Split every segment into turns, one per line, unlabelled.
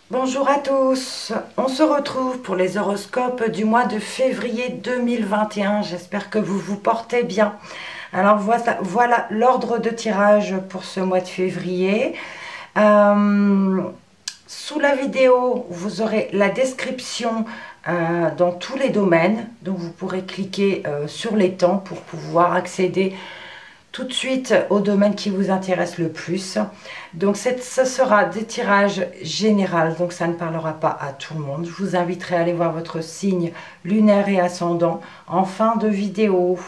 Bonjour à tous, on se retrouve pour les horoscopes du mois de février 2021. J'espère que vous vous portez bien. Alors voilà l'ordre de tirage pour ce mois de février. Sous la vidéo, vous aurez la description dans tous les domaines. Donc vous pourrez cliquer sur les temps pour pouvoir accéder tout de suite au domaine qui vous intéresse le plus. Donc ce sera des tirages généraux, donc ça ne parlera pas à tout le monde. Je vous inviterai à aller voir votre signe lunaire et ascendant en fin de vidéo.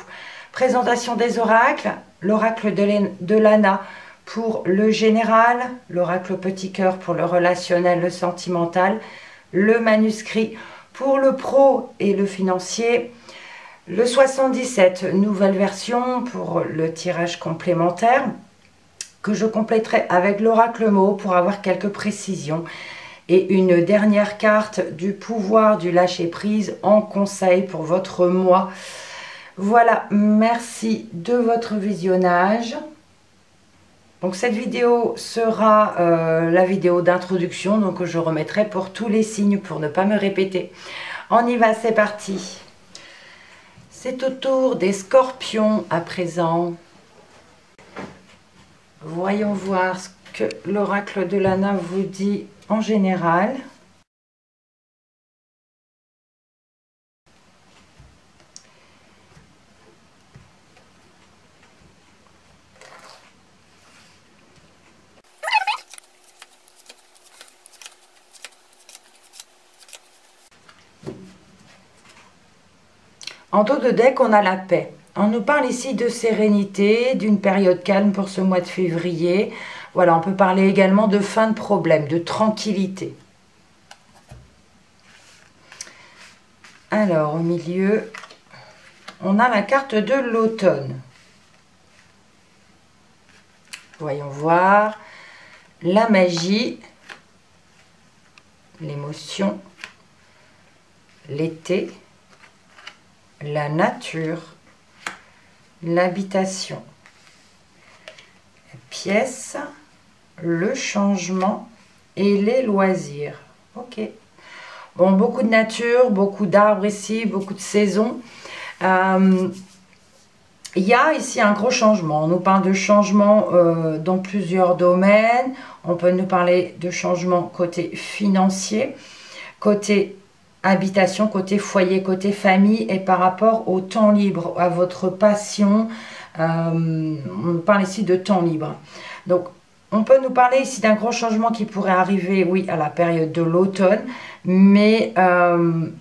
Présentation des oracles, l'oracle de Lana pour le général, l'oracle petit cœur pour le relationnel, le sentimental, le manuscrit pour le pro et le financier, le 77, nouvelle version pour le tirage complémentaire que je compléterai avec l'oracle mot pour avoir quelques précisions. Et une dernière carte du pouvoir du lâcher-prise en conseil pour votre mois. Voilà, merci de votre visionnage. Donc cette vidéo sera la vidéo d'introduction, donc je remettrai pour tous les signes pour ne pas me répéter. On y va, c'est parti. C'est au tour des scorpions à présent. Voyons voir ce que l'oracle de Lana vous dit en général. En dos de deck, on a la paix. On nous parle ici de sérénité, d'une période calme pour ce mois de février. Voilà, on peut parler également de fin de problème, de tranquillité. Alors, au milieu, on a la carte de l'automne. Voyons voir. La magie, l'émotion, l'été, la nature, l'habitation, la pièce, le changement et les loisirs. Ok. Bon, beaucoup de nature, beaucoup d'arbres ici, beaucoup de saisons. Il y a ici un gros changement. On nous parle de changement dans plusieurs domaines. On peut nous parler de changement côté financier, côté habitation, côté foyer, côté famille et par rapport au temps libre, à votre passion. On parle ici de temps libre. Donc, on peut nous parler ici d'un gros changement qui pourrait arriver, oui, à la période de l'automne, mais on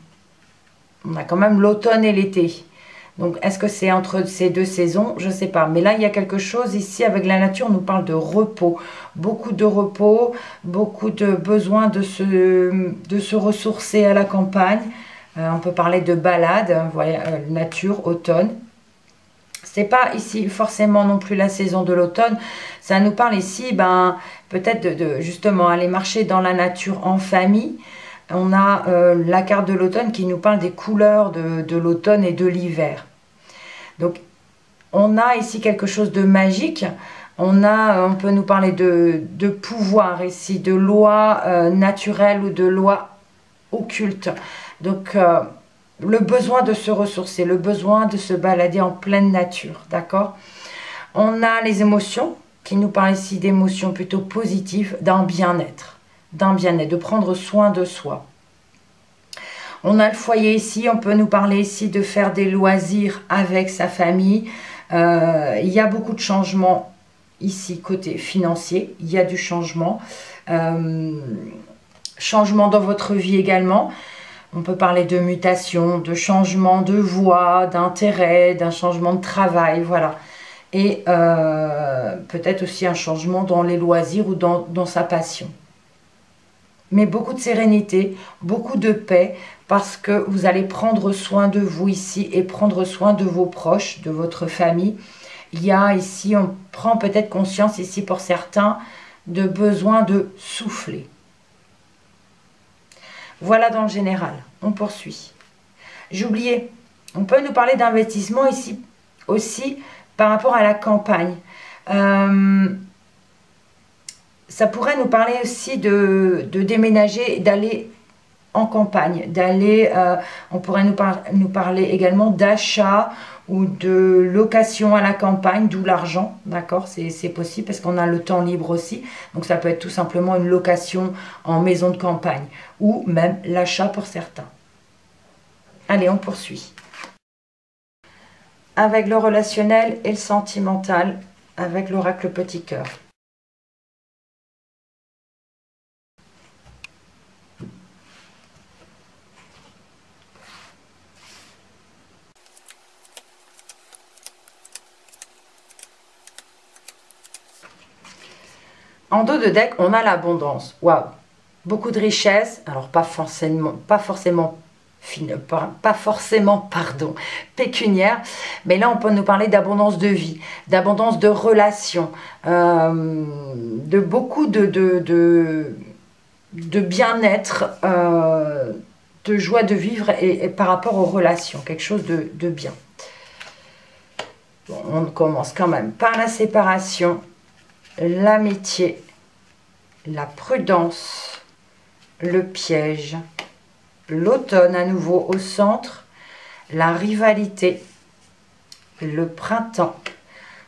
a quand même l'automne et l'été. Donc, est-ce que c'est entre ces deux saisons? Je ne sais pas. Mais là, il y a quelque chose ici avec la nature. On nous parle de repos. Beaucoup de repos, beaucoup de besoin de se ressourcer à la campagne. On peut parler de balade, voilà, nature, automne. C'est pas ici forcément non plus la saison de l'automne. Ça nous parle ici, peut-être de justement aller marcher dans la nature en famille. On a la carte de l'automne qui nous parle des couleurs de l'automne et de l'hiver. Donc, on a ici quelque chose de magique. On peut nous parler de pouvoir ici, de lois naturelles ou de lois occultes. Donc, le besoin de se ressourcer, le besoin de se balader en pleine nature, d'accord? On a les émotions qui nous parlent ici d'émotions plutôt positives, d'un bien-être, de prendre soin de soi. On a le foyer ici, on peut nous parler ici de faire des loisirs avec sa famille. Il y a beaucoup de changements ici côté financier, il y a du changement. Changement dans votre vie également. On peut parler de mutation, de changement de voie, d'intérêt, d'un changement de travail, voilà. Et peut-être aussi un changement dans les loisirs ou dans sa passion. Mais beaucoup de sérénité, beaucoup de paix, parce que vous allez prendre soin de vous ici et prendre soin de vos proches, de votre famille. Il y a ici, on prend peut-être conscience ici pour certains, de besoin de souffler. Voilà dans le général, on poursuit. J'ai oublié, on peut nous parler d'investissement ici aussi par rapport à la campagne. ça pourrait nous parler aussi de déménager, d'aller en campagne, d'aller, on pourrait nous parler également d'achat ou de location à la campagne, d'où l'argent, d'accord, c'est possible parce qu'on a le temps libre aussi, donc ça peut être tout simplement une location en maison de campagne ou même l'achat pour certains. Allez, on poursuit. Avec le relationnel et le sentimental, avec l'oracle Petit Cœur. En dos de deck, on a l'abondance. Waouh! Beaucoup de richesse. Alors, pas forcément pécuniaire. Mais là, on peut nous parler d'abondance de vie, d'abondance de relations, de beaucoup de bien-être, de joie de vivre et par rapport aux relations. Quelque chose de bien. Bon, on commence quand même par la séparation, l'amitié, la prudence, le piège, l'automne à nouveau au centre, la rivalité, le printemps,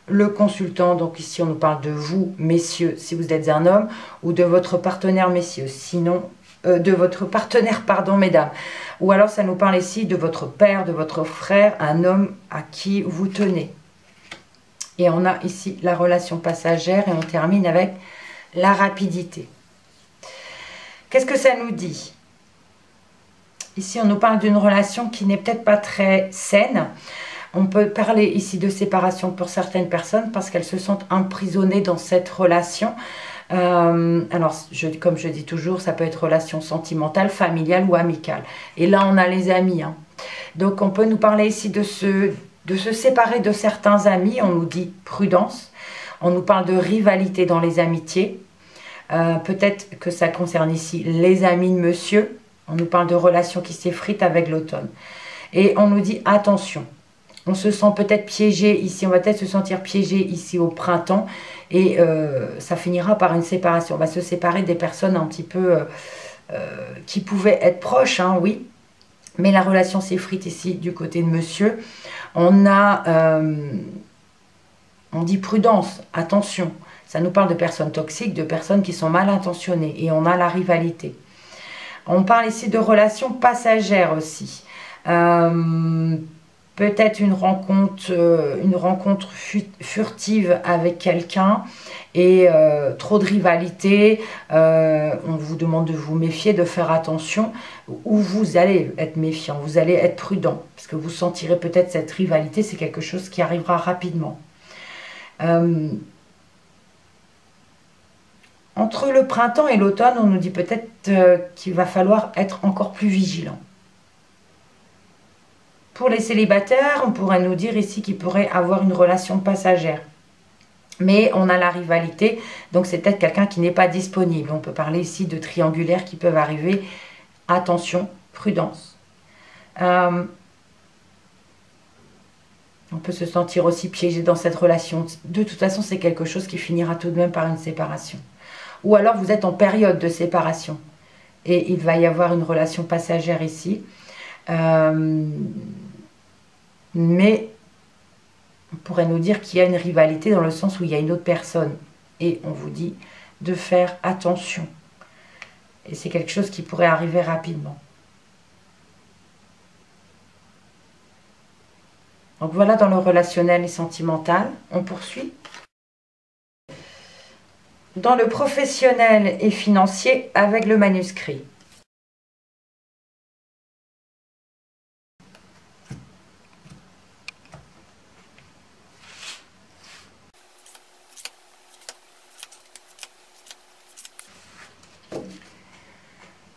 le consultant. Donc ici on nous parle de vous, messieurs, si vous êtes un homme, ou de votre partenaire, messieurs, sinon de votre partenaire, pardon, mesdames. Ou alors ça nous parle ici de votre père, de votre frère, un homme à qui vous tenez. Et on a ici la relation passagère et on termine avec la rapidité. Qu'est-ce que ça nous dit? Ici, on nous parle d'une relation qui n'est peut-être pas très saine. On peut parler ici de séparation pour certaines personnes parce qu'elles se sentent emprisonnées dans cette relation. Alors, comme je dis toujours, ça peut être relation sentimentale, familiale ou amicale. Et là, on a les amis. Hein. Donc, on peut nous parler ici de se séparer de certains amis. On nous dit prudence. On nous parle de rivalité dans les amitiés. Peut-être que ça concerne ici les amis de monsieur. On nous parle de relations qui s'effritent avec l'automne. Et on nous dit attention. On se sent peut-être piégé ici. On va peut-être se sentir piégé ici au printemps. Et ça finira par une séparation. On va se séparer des personnes un petit peu qui pouvaient être proches, hein, oui. Mais la relation s'effrite ici du côté de monsieur. On dit prudence, attention. Ça nous parle de personnes toxiques, de personnes qui sont mal intentionnées. Et on a la rivalité. On parle ici de relations passagères aussi. Peut-être une rencontre furtive avec quelqu'un et trop de rivalité. On vous demande de vous méfier, de faire attention. Ou vous allez être méfiant, vous allez être prudent. Parce que vous sentirez peut-être cette rivalité, c'est quelque chose qui arrivera rapidement. Entre le printemps et l'automne, on nous dit peut-être qu'il va falloir être encore plus vigilant. Pour les célibataires, on pourrait nous dire ici qu'ils pourraient avoir une relation passagère. Mais on a la rivalité, donc c'est peut-être quelqu'un qui n'est pas disponible. On peut parler ici de triangulaires qui peuvent arriver. Attention, prudence. On peut se sentir aussi piégé dans cette relation. De toute façon, c'est quelque chose qui finira tout de même par une séparation. Ou alors vous êtes en période de séparation et il va y avoir une relation passagère ici. Mais on pourrait nous dire qu'il y a une rivalité dans le sens où il y a une autre personne. Et on vous dit de faire attention. Et c'est quelque chose qui pourrait arriver rapidement. Donc voilà dans le relationnel et sentimental. On poursuit. Dans le professionnel et financier avec le manuscrit.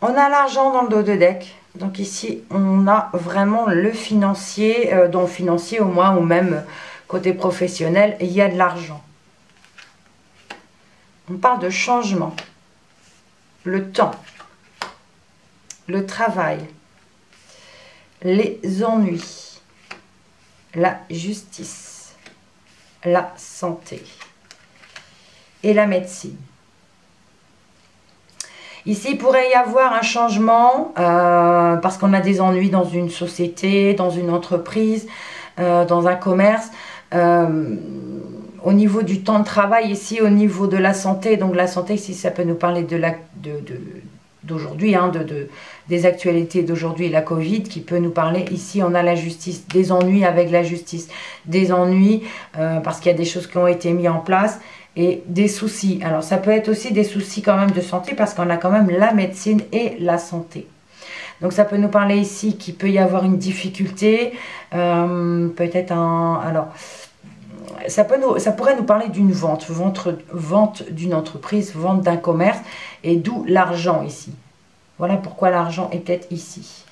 On a l'argent dans le dos de deck. Donc ici, on a vraiment le financier, dans le financier au moins, ou même côté professionnel, il y a de l'argent. On parle de changement, le temps, le travail, les ennuis, la justice, la santé et la médecine. Ici, il pourrait y avoir un changement parce qu'on a des ennuis dans une société, dans une entreprise, dans un commerce. Au niveau du temps de travail, ici, au niveau de la santé. Donc la santé, ici, ça peut nous parler d'aujourd'hui, hein, des actualités d'aujourd'hui, la Covid, qui peut nous parler. Ici, on a la justice, des ennuis avec la justice, des ennuis parce qu'il y a des choses qui ont été mises en place et des soucis. Alors, ça peut être aussi des soucis quand même de santé parce qu'on a quand même la médecine et la santé. Donc, ça peut nous parler ici qu'il peut y avoir une difficulté, peut-être un... Alors, ça pourrait nous parler d'une vente d'une entreprise, vente d'un commerce, et d'où l'argent ici. Voilà pourquoi l'argent est peut-être ici.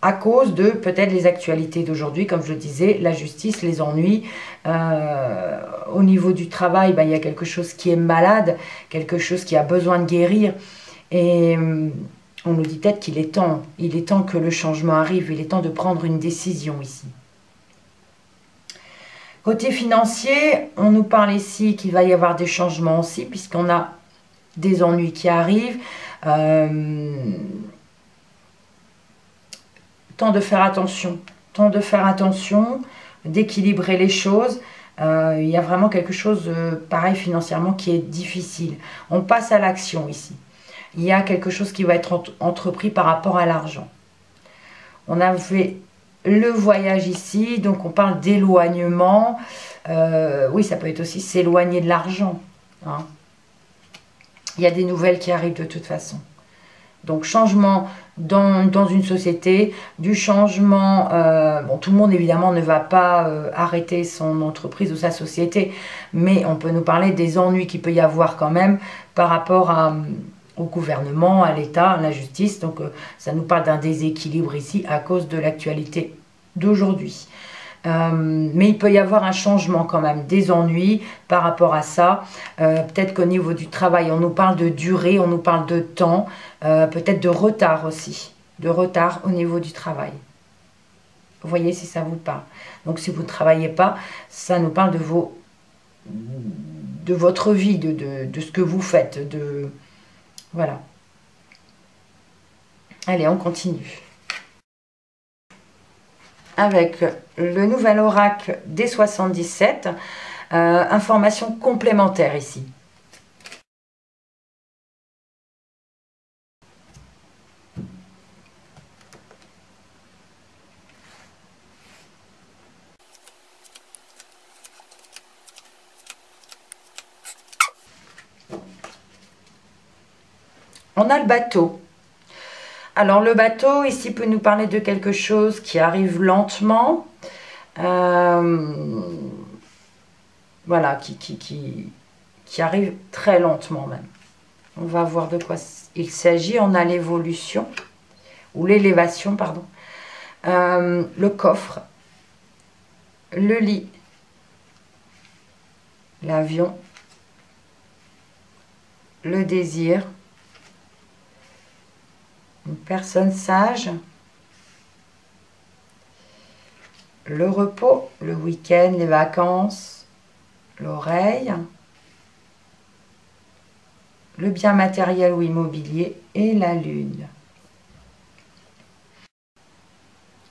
À cause de peut-être les actualités d'aujourd'hui, comme je le disais, la justice, les ennuis. Au niveau du travail, ben, il y a quelque chose qui est malade, quelque chose qui a besoin de guérir. Et on nous dit peut-être qu'il est temps. Il est temps que le changement arrive. Il est temps de prendre une décision ici. Côté financier, on nous parle ici qu'il va y avoir des changements aussi, puisqu'on a des ennuis qui arrivent. Temps de faire attention. Temps de faire attention, d'équilibrer les choses. Il y a vraiment quelque chose, pareil, financièrement, qui est difficile. On passe à l'action ici. Il y a quelque chose qui va être entrepris par rapport à l'argent. On a fait le voyage ici, donc on parle d'éloignement. Oui, ça peut être aussi s'éloigner de l'argent. Hein. Il y a des nouvelles qui arrivent de toute façon. Donc, changement dans une société, du changement... bon, tout le monde, évidemment, ne va pas arrêter son entreprise ou sa société, mais on peut nous parler des ennuis qu'il peut y avoir quand même par rapport au gouvernement, à l'État, à la justice. Donc, ça nous parle d'un déséquilibre ici à cause de l'actualité d'aujourd'hui. Mais il peut y avoir un changement quand même, des ennuis par rapport à ça. Peut-être qu'au niveau du travail, on nous parle de durée, on nous parle de temps, peut-être de retard aussi, de retard au niveau du travail. Vous voyez si ça vous parle. Donc si vous ne travaillez pas, ça nous parle de votre vie, de ce que vous faites. Voilà. Allez, on continue. Avec le nouvel oracle des 77, information complémentaire ici. On a le bateau. Alors le bateau ici peut nous parler de quelque chose qui arrive lentement. Voilà, qui arrive très lentement même. On va voir de quoi il s'agit. On a l'évolution, ou l'élévation, pardon. Le coffre, le lit, l'avion, le désir, une personne sage, le repos, le week-end, les vacances, l'oreille, le bien matériel ou immobilier et la lune.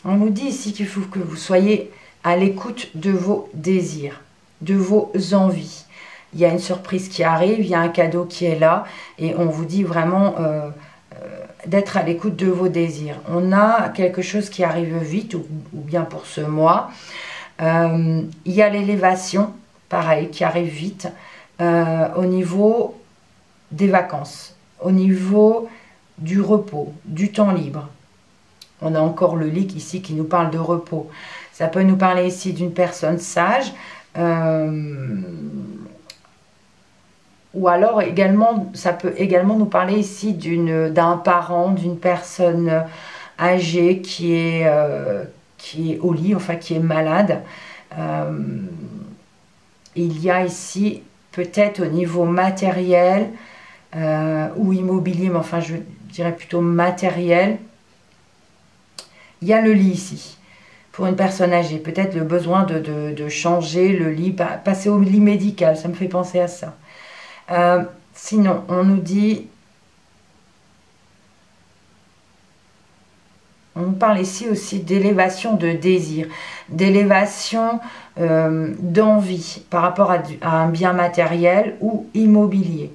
On nous dit ici qu'il faut que vous soyez à l'écoute de vos désirs, de vos envies. Il y a une surprise qui arrive, il y a un cadeau qui est là et on vous dit vraiment d'être à l'écoute de vos désirs. On a quelque chose qui arrive vite ou bien pour ce mois. Il y a l'élévation, pareil, qui arrive vite au niveau des vacances, au niveau du repos, du temps libre. On a encore le lit ici qui nous parle de repos. Ça peut nous parler ici d'une personne sage. Ou alors également, ça peut également nous parler ici d'un parent, d'une personne âgée qui est au lit, enfin qui est malade. Il y a ici peut-être au niveau matériel ou immobilier, mais enfin je dirais plutôt matériel. Il y a le lit ici. Pour une personne âgée, peut-être le besoin de changer le lit, passer au lit médical, ça me fait penser à ça. Sinon, on nous dit... On parle ici aussi d'élévation de désir, d'élévation d'envie par rapport à un bien matériel ou immobilier.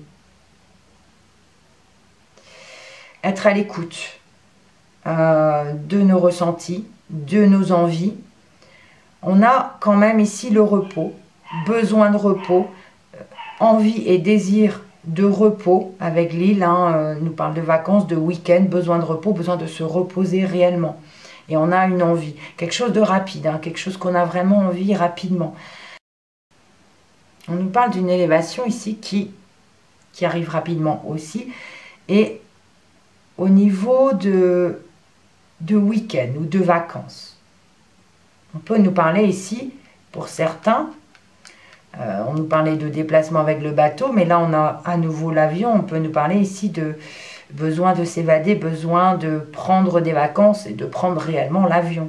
Être à l'écoute de nos ressentis, de nos envies. On a quand même ici le repos, besoin de repos, envie et désir de repos avec l'île, nous parle de vacances, de week-end, besoin de repos, besoin de se reposer réellement. Et on a une envie, quelque chose de rapide, quelque chose qu'on a vraiment envie rapidement. On nous parle d'une élévation ici qui arrive rapidement aussi. Et au niveau de week-end ou de vacances, on peut nous parler ici, pour certains, on nous parlait de déplacement avec le bateau, mais là on a à nouveau l'avion. On peut nous parler ici de besoin de s'évader, besoin de prendre des vacances et de prendre réellement l'avion.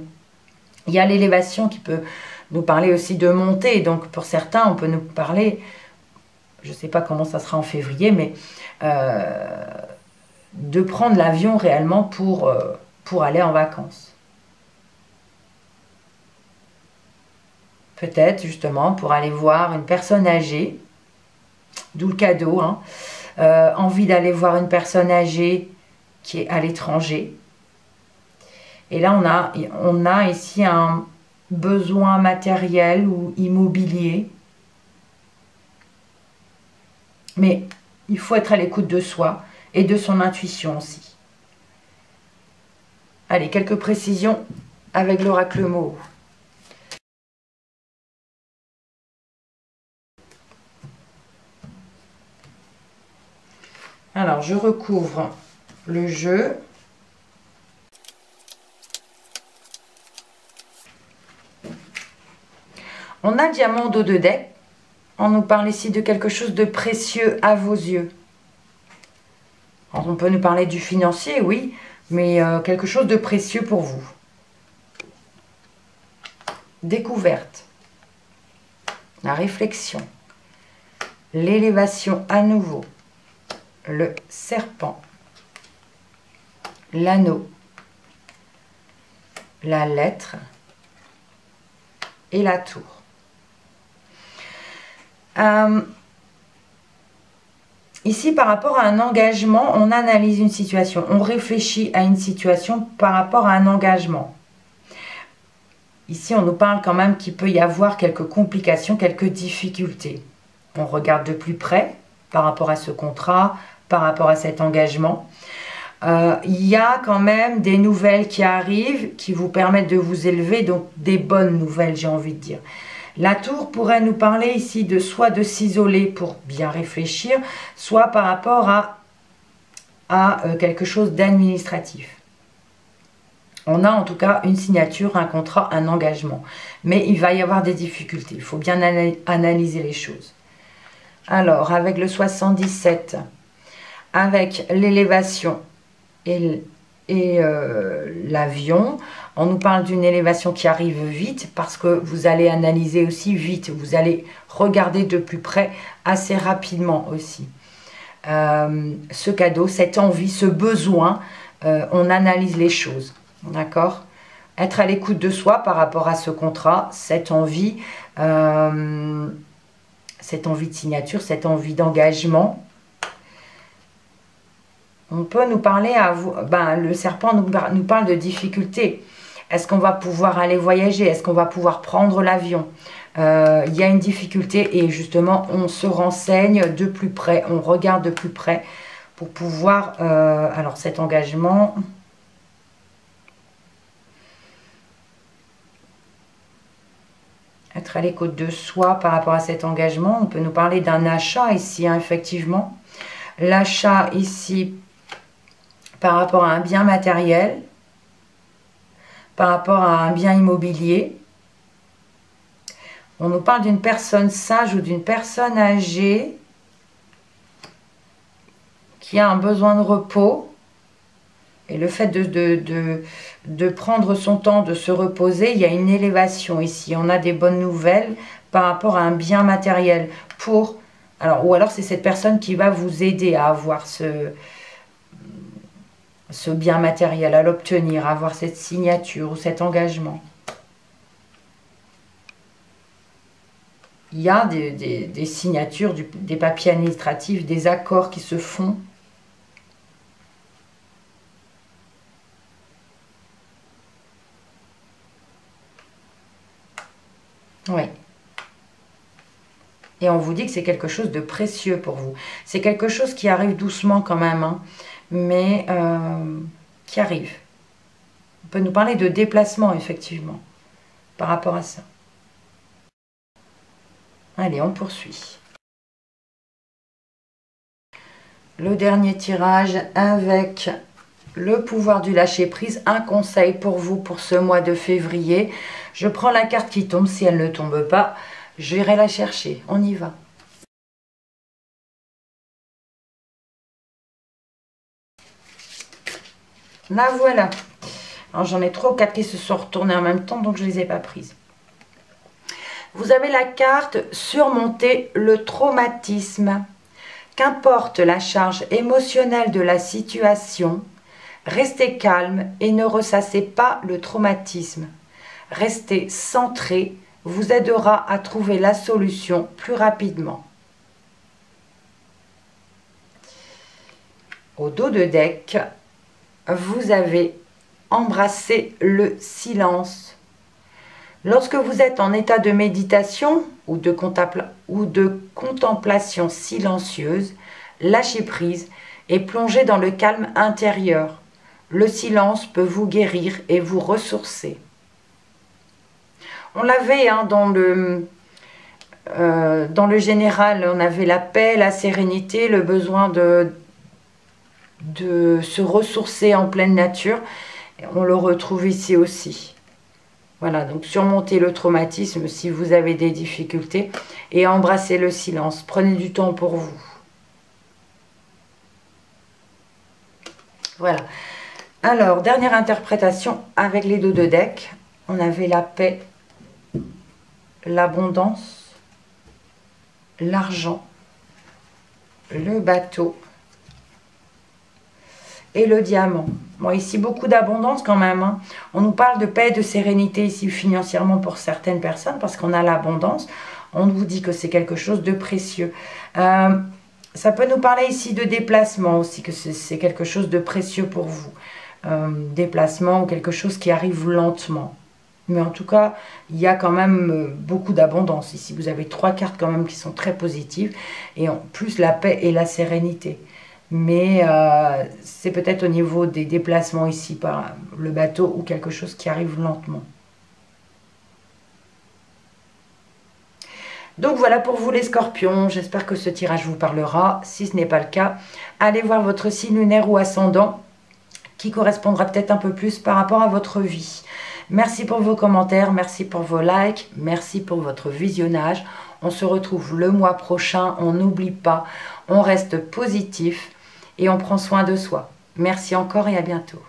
Il y a l'élévation qui peut nous parler aussi de montée. Donc pour certains, on peut nous parler, je ne sais pas comment ça sera en février, mais de prendre l'avion réellement pour aller en vacances. Peut-être justement pour aller voir une personne âgée, d'où le cadeau, envie d'aller voir une personne âgée qui est à l'étranger. Et là on a ici un besoin matériel ou immobilier. Mais il faut être à l'écoute de soi et de son intuition aussi. Allez, quelques précisions avec l'oracle mot. Alors, je recouvre le jeu. On a diamant dos de deck. On nous parle ici de quelque chose de précieux à vos yeux. Alors, on peut nous parler du financier, oui, mais quelque chose de précieux pour vous. Découverte. La réflexion. L'élévation à nouveau. Le serpent, l'anneau, la lettre et la tour. Ici, par rapport à un engagement, on analyse une situation, on réfléchit à une situation par rapport à un engagement. Ici, on nous parle quand même qu'il peut y avoir quelques complications, quelques difficultés. On regarde de plus près par rapport à ce contrat, par rapport à cet engagement. Il y a quand même des nouvelles qui arrivent, qui vous permettent de vous élever, donc des bonnes nouvelles, j'ai envie de dire. La tour pourrait nous parler ici de soit de s'isoler pour bien réfléchir, soit par rapport à quelque chose d'administratif. On a en tout cas une signature, un contrat, un engagement. Mais il va y avoir des difficultés, il faut bien analyser les choses. Alors, avec le 77, avec l'élévation et l'avion, on nous parle d'une élévation qui arrive vite parce que vous allez analyser aussi vite, vous allez regarder de plus près assez rapidement aussi. Ce cadeau, cette envie, ce besoin, on analyse les choses, d'accord? Être à l'écoute de soi par rapport à ce contrat, cette envie de signature, cette envie d'engagement. On peut nous parler, le serpent nous parle de difficultés. Est-ce qu'on va pouvoir aller voyager? Est-ce qu'on va pouvoir prendre l'avion? Il y a une difficulté et justement, on se renseigne de plus près, on regarde de plus près pour pouvoir... alors cet engagement... Être à l'écoute de soi par rapport à cet engagement. On peut nous parler d'un achat ici, effectivement. L'achat ici par rapport à un bien matériel, par rapport à un bien immobilier. On nous parle d'une personne sage ou d'une personne âgée qui a un besoin de repos. Et le fait de prendre son temps, de se reposer, il y a une élévation ici. On a des bonnes nouvelles par rapport à un bien matériel pour Alors, ou alors c'est cette personne qui va vous aider à avoir ce bien matériel, à l'obtenir, à avoir cette signature ou cet engagement. Il y a des signatures, des papiers administratifs, des accords qui se font. Oui. Et on vous dit que c'est quelque chose de précieux pour vous. C'est quelque chose qui arrive doucement quand même, hein, mais qui arrive. On peut nous parler de déplacement, effectivement, par rapport à ça. Allez, on poursuit. Le dernier tirage avec le pouvoir du lâcher-prise. Un conseil pour vous pour ce mois de février. Je prends la carte qui tombe. Si elle ne tombe pas, j'irai la chercher. On y va. La voilà. Alors j'en ai 3 ou 4 qui se sont retournés en même temps, donc je ne les ai pas prises. Vous avez la carte surmonter le traumatisme. Qu'importe la charge émotionnelle de la situation, restez calme et ne ressassez pas le traumatisme. Rester centré vous aidera à trouver la solution plus rapidement. Au dos de deck, vous avez embrassé le silence. Lorsque vous êtes en état de méditation ou de contemplation silencieuse, lâchez prise et plongez dans le calme intérieur. Le silence peut vous guérir et vous ressourcer. On l'avait dans le général, on avait la paix, la sérénité, le besoin de se ressourcer en pleine nature. On le retrouve ici aussi. Voilà, donc surmontez le traumatisme si vous avez des difficultés et embrassez le silence. Prenez du temps pour vous. Voilà. Alors, dernière interprétation avec les dos de deck. On avait la paix, l'abondance, l'argent, le bateau et le diamant. Bon, ici, beaucoup d'abondance quand même. Hein. On nous parle de paix et de sérénité ici financièrement pour certaines personnes parce qu'on a l'abondance. On vous dit que c'est quelque chose de précieux. Ça peut nous parler ici de déplacement aussi, que c'est quelque chose de précieux pour vous. Déplacement ou quelque chose qui arrive lentement. Mais en tout cas, il y a quand même beaucoup d'abondance ici. Vous avez 3 cartes quand même qui sont très positives. Et en plus, la paix et la sérénité. Mais c'est peut-être au niveau des déplacements ici par le bateau ou quelque chose qui arrive lentement. Donc voilà pour vous les scorpions, j'espère que ce tirage vous parlera. Si ce n'est pas le cas, allez voir votre signe lunaire ou ascendant qui correspondra peut-être un peu plus par rapport à votre vie. Merci pour vos commentaires, merci pour vos likes, merci pour votre visionnage. On se retrouve le mois prochain, on n'oublie pas, on reste positif et on prend soin de soi. Merci encore et à bientôt.